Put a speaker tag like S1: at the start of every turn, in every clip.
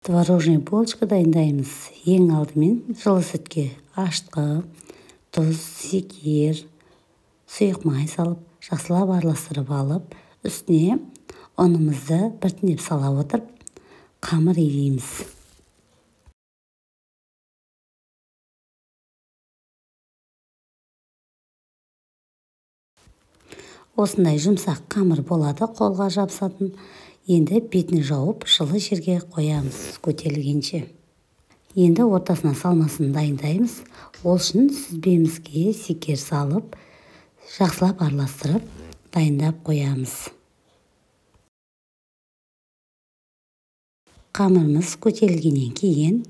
S1: Творожный булочка дайындаймыз. Ең алдымен жылы сүтке аштығы, тұз, зекер, сұйық май салып, жақсылап араластырып алып, үстіне ұнымызды біртіндеп сала отырып, қамыр илейміз. Осындай жұмсақ қамыр болады, қолға жабысатын. Енді бетін жауып, жылы жерге қоямыз көтерілгенше. Енді ортасына салмасын дайындаймыз. Ол үшін сүзбемізге зекер салып, жақсылап араластырып, дайындап қоямыз. Қамырымыз көтерілгеннен кейін,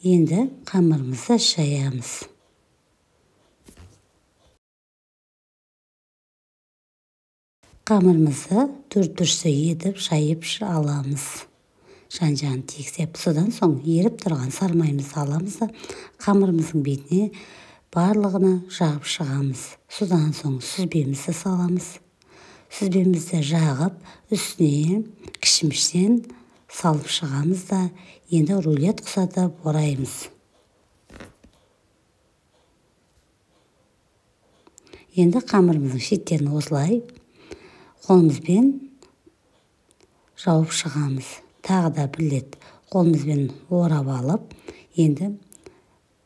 S1: енді қамырымызды шаямыз. Қамырымызды төрт-бүрші етіп шайып аламыз. Жан-жағын тегістеп, содан соң еріп тұрған сармайымызды аламыз да, қамырымыздың бетіне барлығына жағып шығамыз. Содан соң сүзбемізді саламыз. Сүзбемізді жағып, үстіне кішіміштен салып шығамыз да, енді рулет құсатып ораймыз. Енді қамырымыздың шеттерін осылай қолымызбен жауып шығамыз. Тағы да бір рет қолымызбен орап алып, енді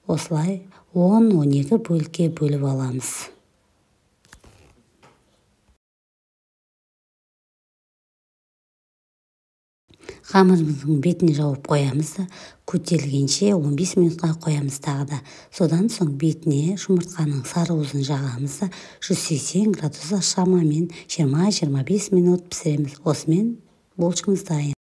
S1: осылай 10-12 бөлікке бөліп аламыз. Қамырымыздың бетіне жауып қоямыз да, көтерілгенше 15 минутқа қоямыз тағы да. Содан соң бетіне жұмыртқаның сарыуызын жағамыз да, 180 градуста шамамен 20-25 минут пісіреміз. Осымен булочкамыз дайын.